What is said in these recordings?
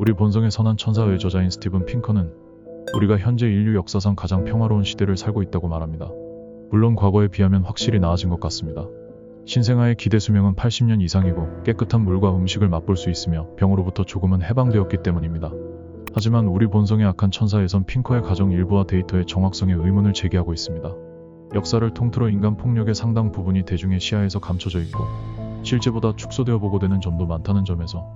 우리 본성의 선한 천사의 저자인 스티븐 핑커는 우리가 현재 인류 역사상 가장 평화로운 시대를 살고 있다고 말합니다. 물론 과거에 비하면 확실히 나아진 것 같습니다. 신생아의 기대 수명은 80년 이상이고 깨끗한 물과 음식을 맛볼 수 있으며 병으로부터 조금은 해방되었기 때문입니다. 하지만 우리 본성의 악한 천사에선 핑커의 가정 일부와 데이터의 정확성에 의문을 제기하고 있습니다. 역사를 통틀어 인간 폭력의 상당 부분이 대중의 시야에서 감춰져 있고 실제보다 축소되어 보고되는 점도 많다는 점에서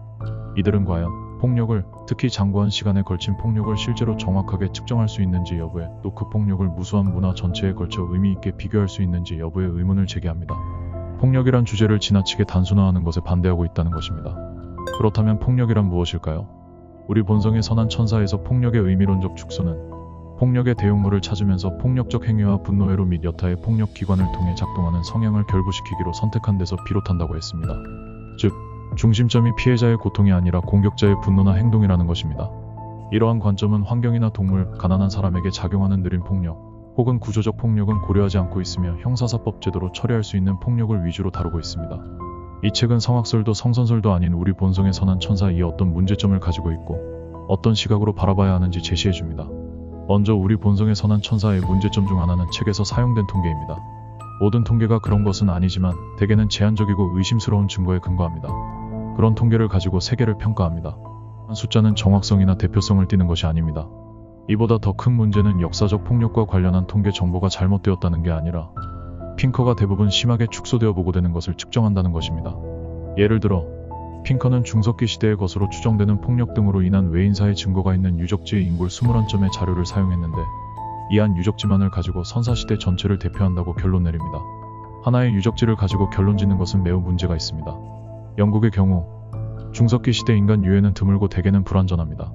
이들은 과연 폭력을, 특히 장구한 시간에 걸친 폭력을 실제로 정확하게 측정할 수 있는지 여부에, 또 그 폭력을 무수한 문화 전체에 걸쳐 의미 있게 비교할 수 있는지 여부에 의문을 제기합니다. 폭력이란 주제를 지나치게 단순화하는 것에 반대하고 있다는 것입니다. 그렇다면 폭력이란 무엇일까요? 우리 본성의 선한 천사에서 폭력의 의미론적 축소는 폭력의 대용물을 찾으면서 폭력적 행위와 분노회로 및 여타의 폭력 기관을 통해 작동하는 성향을 결부시키기로 선택한 데서 비롯한다고 했습니다. 즉, 중심점이 피해자의 고통이 아니라 공격자의 분노나 행동이라는 것입니다. 이러한 관점은 환경이나 동물, 가난한 사람에게 작용하는 느린 폭력, 혹은 구조적 폭력은 고려하지 않고 있으며 형사사법 제도로 처리할 수 있는 폭력을 위주로 다루고 있습니다. 이 책은 성악설도 성선설도 아닌 우리 본성의 선한 천사이 어떤 문제점을 가지고 있고 어떤 시각으로 바라봐야 하는지 제시해줍니다. 먼저 우리 본성의 선한 천사의 문제점 중 하나는 책에서 사용된 통계입니다. 모든 통계가 그런 것은 아니지만 대개는 제한적이고 의심스러운 증거에 근거합니다. 그런 통계를 가지고 세계를 평가합니다. 숫자는 정확성이나 대표성을 띠는 것이 아닙니다. 이보다 더 큰 문제는 역사적 폭력과 관련한 통계 정보가 잘못되었다는 게 아니라 핑커가 대부분 심하게 축소되어 보고되는 것을 측정한다는 것입니다. 예를 들어 핑커는 중석기 시대의 것으로 추정되는 폭력 등으로 인한 외인사의 증거가 있는 유적지의 인골 21점의 자료를 사용했는데 이 한 유적지만을 가지고 선사시대 전체를 대표한다고 결론 내립니다. 하나의 유적지를 가지고 결론 짓는 것은 매우 문제가 있습니다. 영국의 경우 중석기 시대 인간 유해는 드물고 대개는 불완전합니다.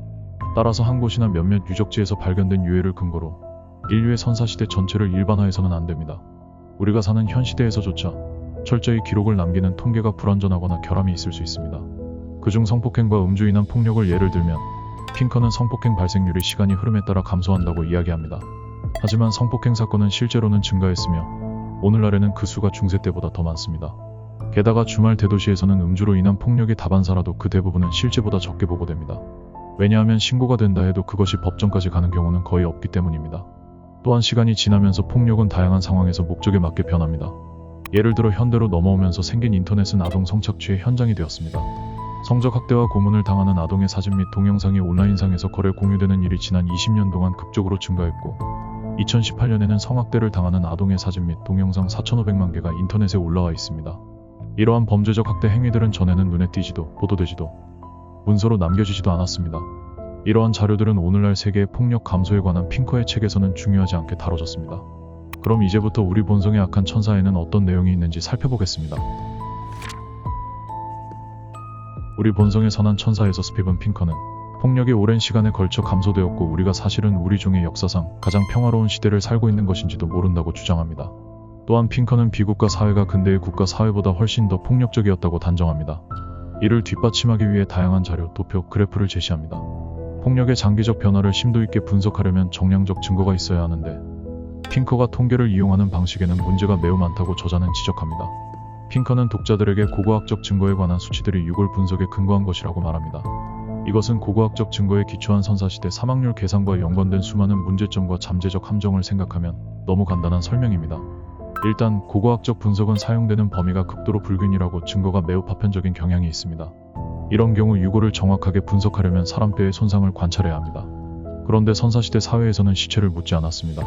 따라서 한 곳이나 몇몇 유적지에서 발견된 유해를 근거로 인류의 선사시대 전체를 일반화해서는 안 됩니다. 우리가 사는 현 시대에서조차 철저히 기록을 남기는 통계가 불완전하거나 결함이 있을 수 있습니다. 그중 성폭행과 음주 인한 폭력을 예를 들면 핑커는 성폭행 발생률이 시간이 흐름에 따라 감소한다고 이야기합니다. 하지만 성폭행 사건은 실제로는 증가했으며 오늘날에는 그 수가 중세 때보다 더 많습니다. 게다가 주말 대도시에서는 음주로 인한 폭력이 다반사라도 그 대부분은 실제보다 적게 보고됩니다. 왜냐하면 신고가 된다 해도 그것이 법정까지 가는 경우는 거의 없기 때문입니다. 또한 시간이 지나면서 폭력은 다양한 상황에서 목적에 맞게 변합니다. 예를 들어 현대로 넘어오면서 생긴 인터넷은 아동 성착취의 현장이 되었습니다. 성적 학대와 고문을 당하는 아동의 사진 및 동영상이 온라인상에서 거래 공유되는 일이 지난 20년 동안 급적으로 증가했고 2018년에는 성학대를 당하는 아동의 사진 및 동영상 4,500만 개가 인터넷에 올라와 있습니다. 이러한 범죄적 학대 행위들은 전에는 눈에 띄지도 보도되지도 문서로 남겨지지도 않았습니다. 이러한 자료들은 오늘날 세계의 폭력 감소에 관한 핑커의 책에서는 중요하지 않게 다뤄졌습니다. 그럼 이제부터 우리 본성의 악한 천사에는 어떤 내용이 있는지 살펴보겠습니다. 우리 본성의 선한 천사에서 스티븐 핑커는 폭력이 오랜 시간에 걸쳐 감소되었고 우리가 사실은 우리 종의 역사상 가장 평화로운 시대를 살고 있는 것인지도 모른다고 주장합니다. 또한 핑커는 비국가 사회가 근대의 국가 사회보다 훨씬 더 폭력적이었다고 단정합니다. 이를 뒷받침하기 위해 다양한 자료, 도표, 그래프를 제시합니다. 폭력의 장기적 변화를 심도 있게 분석하려면 정량적 증거가 있어야 하는데 핑커가 통계를 이용하는 방식에는 문제가 매우 많다고 저자는 지적합니다. 핑커는 독자들에게 고고학적 증거에 관한 수치들이 유골 분석에 근거한 것이라고 말합니다. 이것은 고고학적 증거에 기초한 선사시대 사망률 계산과 연관된 수많은 문제점과 잠재적 함정을 생각하면 너무 간단한 설명입니다. 일단 고고학적 분석은 사용되는 범위가 극도로 불균일하고 증거가 매우 파편적인 경향이 있습니다. 이런 경우 유골을 정확하게 분석하려면 사람 뼈의 손상을 관찰해야 합니다. 그런데 선사시대 사회에서는 시체를 묻지 않았습니다.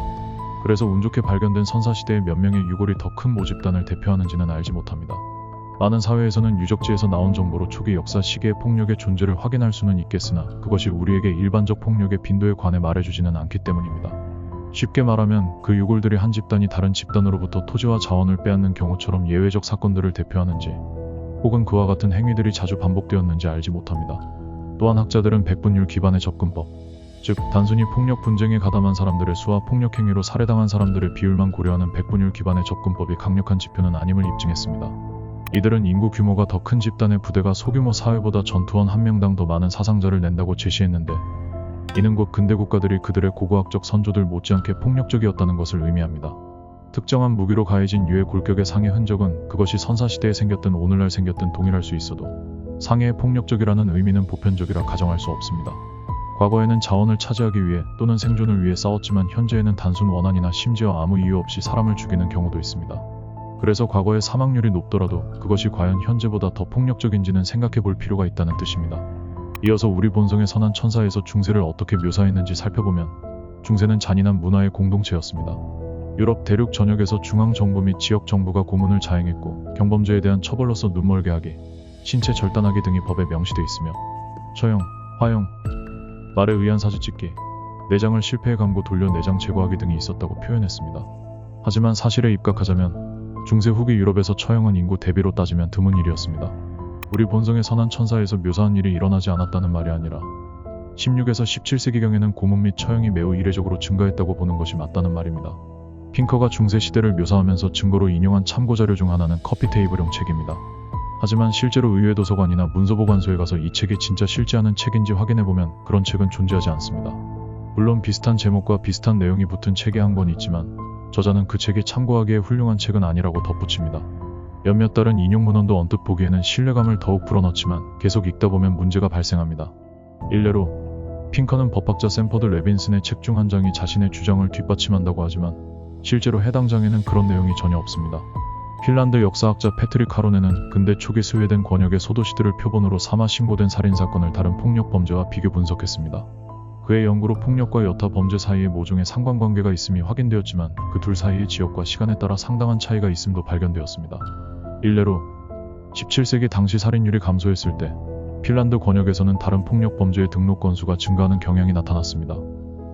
그래서 운 좋게 발견된 선사시대의 몇 명의 유골이 더 큰 모집단을 대표하는지는 알지 못합니다. 많은 사회에서는 유적지에서 나온 정보로 초기 역사 시기의 폭력의 존재를 확인할 수는 있겠으나 그것이 우리에게 일반적 폭력의 빈도에 관해 말해주지는 않기 때문입니다. 쉽게 말하면 그 유골들이 한 집단이 다른 집단으로부터 토지와 자원을 빼앗는 경우처럼 예외적 사건들을 대표하는지 혹은 그와 같은 행위들이 자주 반복되었는지 알지 못합니다. 또한 학자들은 백분율 기반의 접근법, 즉 단순히 폭력 분쟁에 가담한 사람들의 수와 폭력 행위로 살해당한 사람들의 비율만 고려하는 백분율 기반의 접근법이 강력한 지표는 아님을 입증했습니다. 이들은 인구 규모가 더 큰 집단의 부대가 소규모 사회보다 전투원 한 명당 더 많은 사상자를 낸다고 제시했는데 이는 곧 근대 국가들이 그들의 고고학적 선조들 못지않게 폭력적이었다는 것을 의미합니다. 특정한 무기로 가해진 유해 골격의 상해 흔적은 그것이 선사시대에 생겼든 오늘날 생겼든 동일할 수 있어도 상해의 폭력적이라는 의미는 보편적이라 가정할 수 없습니다. 과거에는 자원을 차지하기 위해 또는 생존을 위해 싸웠지만 현재에는 단순 원한이나 심지어 아무 이유 없이 사람을 죽이는 경우도 있습니다. 그래서 과거의 사망률이 높더라도 그것이 과연 현재보다 더 폭력적인지는 생각해 볼 필요가 있다는 뜻입니다. 이어서 우리 본성의 선한 천사에서 중세를 어떻게 묘사했는지 살펴보면 중세는 잔인한 문화의 공동체였습니다. 유럽 대륙 전역에서 중앙정부 및 지역정부가 고문을 자행했고 경범죄에 대한 처벌로서 눈멀게 하기, 신체 절단하기 등이 법에 명시돼 있으며 처형, 화형, 말에 의한 사지찍기, 내장을 실패해 감고 돌려 내장 제거하기 등이 있었다고 표현했습니다. 하지만 사실에 입각하자면 중세 후기 유럽에서 처형은 인구 대비로 따지면 드문 일이었습니다. 우리 본성의 선한 천사에서 묘사한 일이 일어나지 않았다는 말이 아니라 16에서 17세기경에는 고문 및 처형이 매우 이례적으로 증가했다고 보는 것이 맞다는 말입니다. 핑커가 중세 시대를 묘사하면서 증거로 인용한 참고자료 중 하나는 커피 테이블용 책입니다. 하지만 실제로 의회 도서관이나 문서보관소에 가서 이 책이 진짜 실제하는 책인지 확인해보면 그런 책은 존재하지 않습니다. 물론 비슷한 제목과 비슷한 내용이 붙은 책이 한 권 있지만 저자는 그 책이 참고하기에 훌륭한 책은 아니라고 덧붙입니다. 몇몇 다른 인용 문헌도 언뜻 보기에는 신뢰감을 더욱 불어넣지만 계속 읽다 보면 문제가 발생합니다. 일례로 핑커는 법학자 샌퍼드 레빈슨의 책 중 한 장이 자신의 주장을 뒷받침한다고 하지만 실제로 해당 장에는 그런 내용이 전혀 없습니다. 핀란드 역사학자 패트릭 하로네는 근대 초기 스웨덴 권역의 소도시들을 표본으로 삼아 신고된 살인사건을 다른 폭력 범죄와 비교 분석했습니다. 그의 연구로 폭력과 여타 범죄 사이에 모종의 상관관계가 있음이 확인되었지만 그 둘 사이의 지역과 시간에 따라 상당한 차이가 있음도 발견되었습니다. 일례로 17세기 당시 살인율이 감소했을 때 핀란드 권역에서는 다른 폭력 범죄의 등록 건수가 증가하는 경향이 나타났습니다.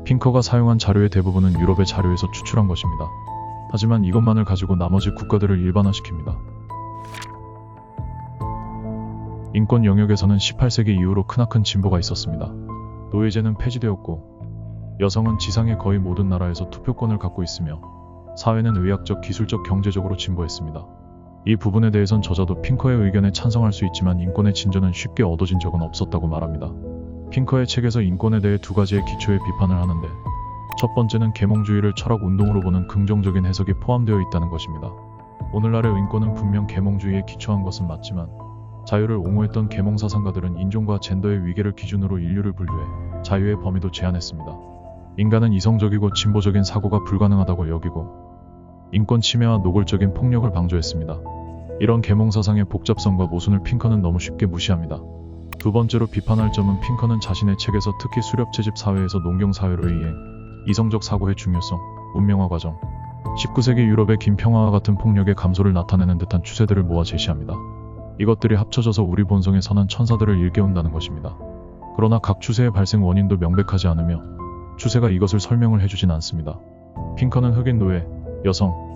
핑커가 사용한 자료의 대부분은 유럽의 자료에서 추출한 것입니다. 하지만 이것만을 가지고 나머지 국가들을 일반화시킵니다. 인권 영역에서는 18세기 이후로 크나큰 진보가 있었습니다. 노예제는 폐지되었고 여성은 지상의 거의 모든 나라에서 투표권을 갖고 있으며 사회는 의학적, 기술적, 경제적으로 진보했습니다. 이 부분에 대해선 저자도 핑커의 의견에 찬성할 수 있지만 인권의 진전은 쉽게 얻어진 적은 없었다고 말합니다. 핑커의 책에서 인권에 대해 두 가지의 기초의 비판을 하는데 첫 번째는 계몽주의를 철학운동으로 보는 긍정적인 해석이 포함되어 있다는 것입니다. 오늘날의 인권은 분명 계몽주의에 기초한 것은 맞지만 자유를 옹호했던 계몽사상가들은 인종과 젠더의 위계를 기준으로 인류를 분류해 자유의 범위도 제한했습니다. 인간은 이성적이고 진보적인 사고가 불가능하다고 여기고 인권 침해와 노골적인 폭력을 방조했습니다. 이런 계몽사상의 복잡성과 모순을 핑커는 너무 쉽게 무시합니다. 두 번째로 비판할 점은 핑커는 자신의 책에서 특히 수렵채집 사회에서 농경사회로의 이행, 이성적 사고의 중요성, 문명화 과정, 19세기 유럽의 긴평화와 같은 폭력의 감소를 나타내는 듯한 추세들을 모아 제시합니다. 이것들이 합쳐져서 우리 본성의 선한 천사들을 일깨운다는 것입니다. 그러나 각 추세의 발생 원인도 명백하지 않으며 추세가 이것을 설명을 해주진 않습니다. 핑커는 흑인 노예, 여성,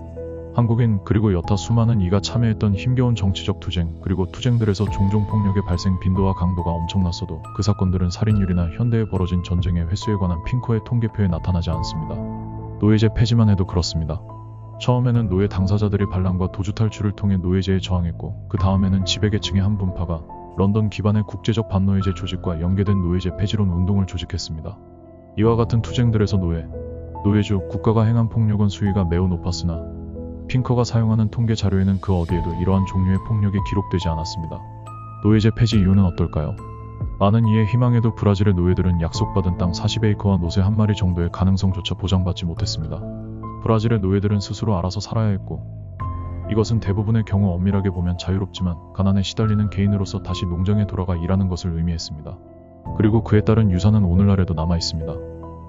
한국인 그리고 여타 수많은 이가 참여했던 힘겨운 정치적 투쟁 그리고 투쟁들에서 종종 폭력의 발생 빈도와 강도가 엄청났어도 그 사건들은 살인율이나 현대에 벌어진 전쟁의 횟수에 관한 핑커의 통계표에 나타나지 않습니다. 노예제 폐지만 해도 그렇습니다. 처음에는 노예 당사자들이 반란과 도주 탈출을 통해 노예제에 저항했고 그 다음에는 지배계층의 한 분파가 런던 기반의 국제적 반노예제 조직과 연계된 노예제 폐지론 운동을 조직했습니다. 이와 같은 투쟁들에서 노예주, 국가가 행한 폭력은 수위가 매우 높았으나 핑커가 사용하는 통계 자료에는 그 어디에도 이러한 종류의 폭력이 기록되지 않았습니다. 노예제 폐지 이유는 어떨까요? 많은 이의 희망에도 브라질의 노예들은 약속받은 땅 40에이커와 노새 한 마리 정도의 가능성조차 보장받지 못했습니다. 브라질의 노예들은 스스로 알아서 살아야 했고 이것은 대부분의 경우 엄밀하게 보면 자유롭지만 가난에 시달리는 개인으로서 다시 농장에 돌아가 일하는 것을 의미했습니다. 그리고 그에 따른 유산은 오늘날에도 남아있습니다.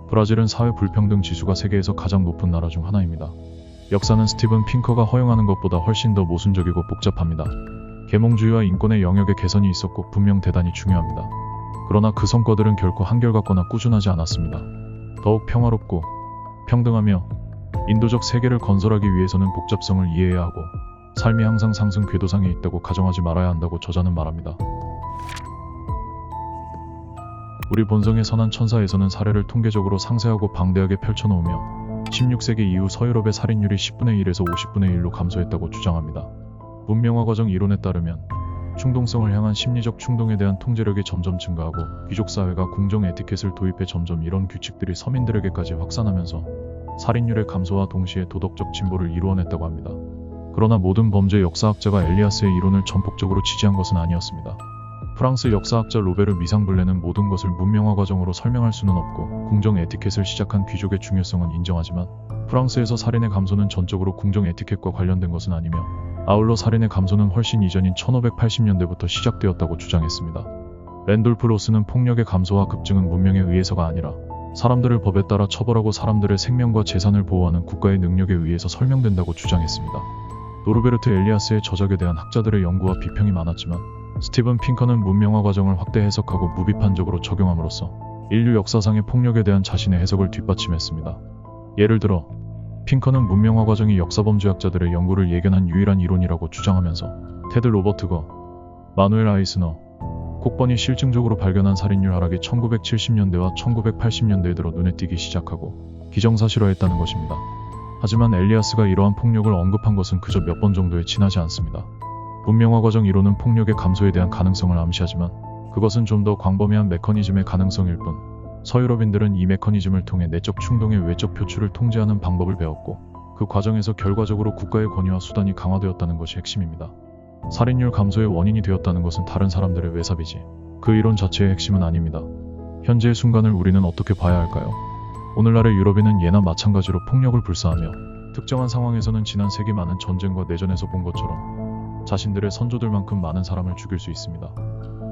브라질은 사회 불평등 지수가 세계에서 가장 높은 나라 중 하나입니다. 역사는 스티븐 핑커가 허용하는 것보다 훨씬 더 모순적이고 복잡합니다. 계몽주의와 인권의 영역에 개선이 있었고 분명 대단히 중요합니다. 그러나 그 성과들은 결코 한결같거나 꾸준하지 않았습니다. 더욱 평화롭고 평등하며 인도적 세계를 건설하기 위해서는 복잡성을 이해해야 하고 삶이 항상 상승 궤도상에 있다고 가정하지 말아야 한다고 저자는 말합니다. 우리 본성의 선한 천사에서는 사례를 통계적으로 상세하고 방대하게 펼쳐놓으며 16세기 이후 서유럽의 살인율이 10분의 1에서 50분의 1로 감소했다고 주장합니다. 문명화 과정 이론에 따르면 충동성을 향한 심리적 충동에 대한 통제력이 점점 증가하고 귀족사회가 궁정 에티켓을 도입해 점점 이런 규칙들이 서민들에게까지 확산하면서 살인율의 감소와 동시에 도덕적 진보를 이루어냈다고 합니다. 그러나 모든 범죄 역사학자가 엘리아스의 이론을 전폭적으로 지지한 것은 아니었습니다. 프랑스 역사학자 로베르 미상블레는 모든 것을 문명화 과정으로 설명할 수는 없고 궁정 에티켓을 시작한 귀족의 중요성은 인정하지만 프랑스에서 살인의 감소는 전적으로 궁정 에티켓과 관련된 것은 아니며 아울러 살인의 감소는 훨씬 이전인 1580년대부터 시작되었다고 주장했습니다. 랜돌프 로스는 폭력의 감소와 급증은 문명에 의해서가 아니라 사람들을 법에 따라 처벌하고 사람들의 생명과 재산을 보호하는 국가의 능력에 의해서 설명된다고 주장했습니다. 노르베르트 엘리아스의 저작에 대한 학자들의 연구와 비평이 많았지만 스티븐 핑커는 문명화 과정을 확대 해석하고 무비판적으로 적용함으로써 인류 역사상의 폭력에 대한 자신의 해석을 뒷받침했습니다. 예를 들어 핑커는 문명화 과정이 역사범죄학자들의 연구를 예견한 유일한 이론이라고 주장하면서 테드 로버트거, 마누엘 아이스너, 콕번이 실증적으로 발견한 살인율 하락이 1970년대와 1980년대에 들어 눈에 띄기 시작하고 기정사실화했다는 것입니다. 하지만 엘리아스가 이러한 폭력을 언급한 것은 그저 몇 번 정도에 지나지 않습니다. 문명화 과정 이론은 폭력의 감소에 대한 가능성을 암시하지만 그것은 좀 더 광범위한 메커니즘의 가능성일 뿐 서유럽인들은 이 메커니즘을 통해 내적 충동의 외적 표출을 통제하는 방법을 배웠고 그 과정에서 결과적으로 국가의 권위와 수단이 강화되었다는 것이 핵심입니다. 살인율 감소의 원인이 되었다는 것은 다른 사람들의 외삽이지 그 이론 자체의 핵심은 아닙니다. 현재의 순간을 우리는 어떻게 봐야 할까요? 오늘날의 유럽인은 예나 마찬가지로 폭력을 불사하며 특정한 상황에서는 지난 세기 많은 전쟁과 내전에서 본 것처럼 자신들의 선조들만큼 많은 사람을 죽일 수 있습니다.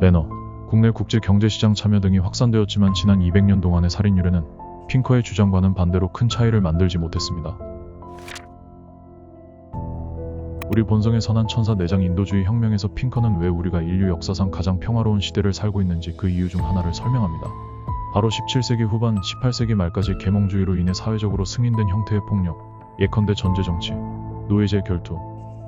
매너, 국내 국제 경제시장 참여 등이 확산되었지만 지난 200년 동안의 살인율에는 핑커의 주장과는 반대로 큰 차이를 만들지 못했습니다. 우리 본성의 선한 천사 내장 인도주의 혁명에서 핑커는 왜 우리가 인류 역사상 가장 평화로운 시대를 살고 있는지 그 이유 중 하나를 설명합니다. 바로 17세기 후반 18세기 말까지 계몽주의로 인해 사회적으로 승인된 형태의 폭력, 예컨대 전제정치, 노예제 결투,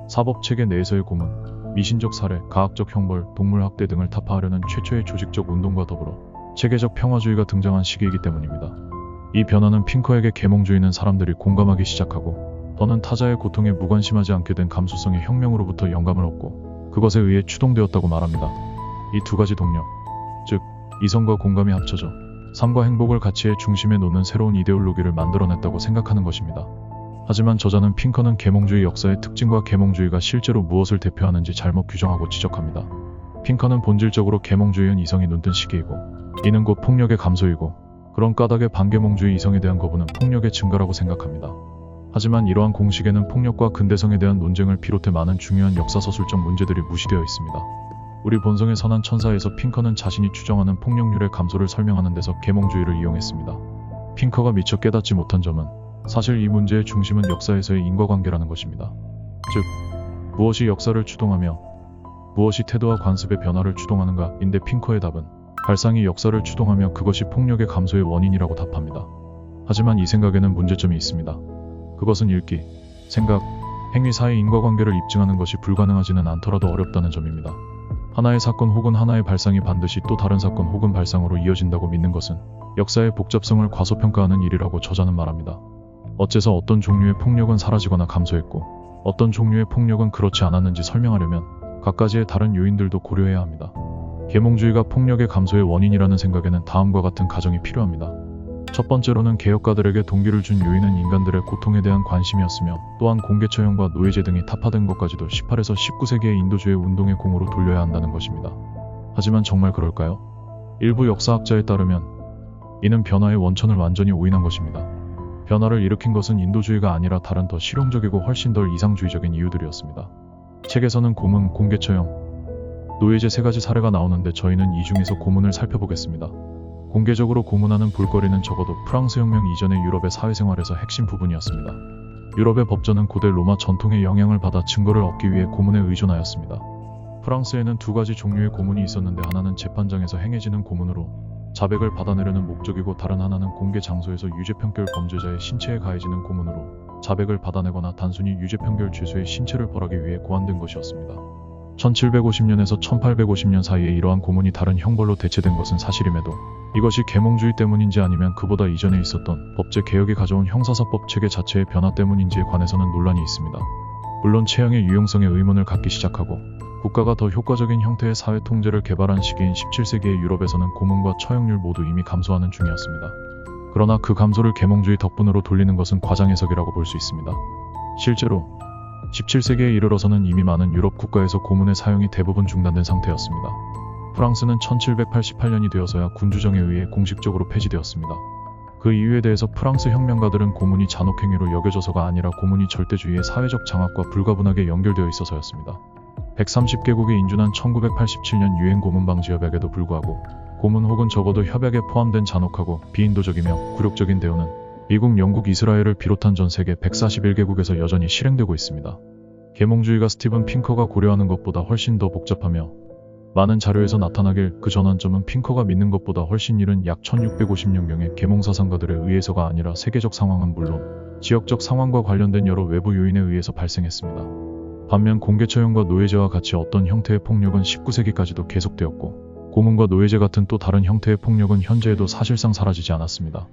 사법체계 내에서의 고문, 미신적 살해, 가학적 형벌, 동물학대 등을 타파하려는 최초의 조직적 운동과 더불어 체계적 평화주의가 등장한 시기이기 때문입니다. 이 변화는 핑커에게 계몽주의는 사람들이 공감하기 시작하고 더는 타자의 고통에 무관심하지 않게 된 감수성의 혁명으로부터 영감을 얻고 그것에 의해 추동되었다고 말합니다. 이 두 가지 동력, 즉 이성과 공감이 합쳐져 삶과 행복을 가치의 중심에 놓는 새로운 이데올로기를 만들어냈다고 생각하는 것입니다. 하지만 저자는 핑커는 계몽주의 역사의 특징과 계몽주의가 실제로 무엇을 대표하는지 잘못 규정하고 지적합니다. 핑커는 본질적으로 계몽주의는 이성이 눈뜬 시기이고 이는 곧 폭력의 감소이고 그런 까닭의 반계몽주의 이성에 대한 거부는 폭력의 증가라고 생각합니다. 하지만 이러한 공식에는 폭력과 근대성에 대한 논쟁을 비롯해 많은 중요한 역사서술적 문제들이 무시되어 있습니다. 우리 본성의 선한 천사에서 핑커는 자신이 추정하는 폭력률의 감소를 설명하는 데서 계몽주의를 이용했습니다. 핑커가 미처 깨닫지 못한 점은 사실 이 문제의 중심은 역사에서의 인과관계라는 것입니다. 즉, 무엇이 역사를 추동하며 무엇이 태도와 관습의 변화를 추동하는가 인데 핑커의 답은 발상이 역사를 추동하며 그것이 폭력의 감소의 원인이라고 답합니다. 하지만 이 생각에는 문제점이 있습니다. 그것은 읽기, 생각, 행위 사이의 인과관계를 입증하는 것이 불가능하지는 않더라도 어렵다는 점입니다. 하나의 사건 혹은 하나의 발상이 반드시 또 다른 사건 혹은 발상으로 이어진다고 믿는 것은 역사의 복잡성을 과소평가하는 일이라고 저자는 말합니다. 어째서 어떤 종류의 폭력은 사라지거나 감소했고 어떤 종류의 폭력은 그렇지 않았는지 설명하려면 각가지의 다른 요인들도 고려해야 합니다. 계몽주의가 폭력의 감소의 원인이라는 생각에는 다음과 같은 가정이 필요합니다. 첫 번째로는 개혁가들에게 동기를 준 요인은 인간들의 고통에 대한 관심이었으며 또한 공개처형과 노예제 등이 타파된 것까지도 18에서 19세기의 인도주의 운동의 공으로 돌려야 한다는 것입니다. 하지만 정말 그럴까요? 일부 역사학자에 따르면 이는 변화의 원천을 완전히 오인한 것입니다. 변화를 일으킨 것은 인도주의가 아니라 다른 더 실용적이고 훨씬 덜 이상주의적인 이유들이었습니다. 책에서는 고문, 공개처형, 노예제 세 가지 사례가 나오는데 저희는 이 중에서 고문을 살펴보겠습니다. 공개적으로 고문하는 볼거리는 적어도 프랑스 혁명 이전의 유럽의 사회생활에서 핵심 부분이었습니다. 유럽의 법전은 고대 로마 전통의 영향을 받아 증거를 얻기 위해 고문에 의존하였습니다. 프랑스에는 두 가지 종류의 고문이 있었는데 하나는 재판장에서 행해지는 고문으로 자백을 받아내려는 목적이고 다른 하나는 공개 장소에서 유죄판결 범죄자의 신체에 가해지는 고문으로 자백을 받아내거나 단순히 유죄판결 죄수의 신체를 벌하기 위해 고안된 것이었습니다. 1750년에서 1850년 사이에 이러한 고문이 다른 형벌로 대체된 것은 사실임에도 이것이 계몽주의 때문인지 아니면 그보다 이전에 있었던 법제 개혁이 가져온 형사사법 체계 자체의 변화 때문인지에 관해서는 논란이 있습니다. 물론 체형의 유용성에 의문을 갖기 시작하고 국가가 더 효과적인 형태의 사회 통제를 개발한 시기인 17세기의 유럽에서는 고문과 처형률 모두 이미 감소하는 중이었습니다. 그러나 그 감소를 계몽주의 덕분으로 돌리는 것은 과장해석이라고 볼 수 있습니다. 실제로 17세기에 이르러서는 이미 많은 유럽 국가에서 고문의 사용이 대부분 중단된 상태였습니다. 프랑스는 1788년이 되어서야 군주정에 의해 공식적으로 폐지되었습니다. 그 이유에 대해서 프랑스 혁명가들은 고문이 잔혹행위로 여겨져서가 아니라 고문이 절대주의의 사회적 장악과 불가분하게 연결되어 있어서였습니다. 130개국이 인준한 1987년 유엔 고문 방지 협약에도 불구하고 고문 혹은 적어도 협약에 포함된 잔혹하고 비인도적이며 굴욕적인 대우는 미국, 영국, 이스라엘을 비롯한 전 세계 141개국에서 여전히 실행되고 있습니다. 계몽주의가 스티븐 핑커가 고려하는 것보다 훨씬 더 복잡하며 많은 자료에서 나타나길 그 전환점은 핑커가 믿는 것보다 훨씬 이른 약 1650년 경의 계몽사상가들에 의해서가 아니라 세계적 상황은 물론 지역적 상황과 관련된 여러 외부 요인에 의해서 발생했습니다. 반면 공개처형과 노예제와 같이 어떤 형태의 폭력은 19세기까지도 계속되었고 고문과 노예제 같은 또 다른 형태의 폭력은 현재에도 사실상 사라지지 않았습니다.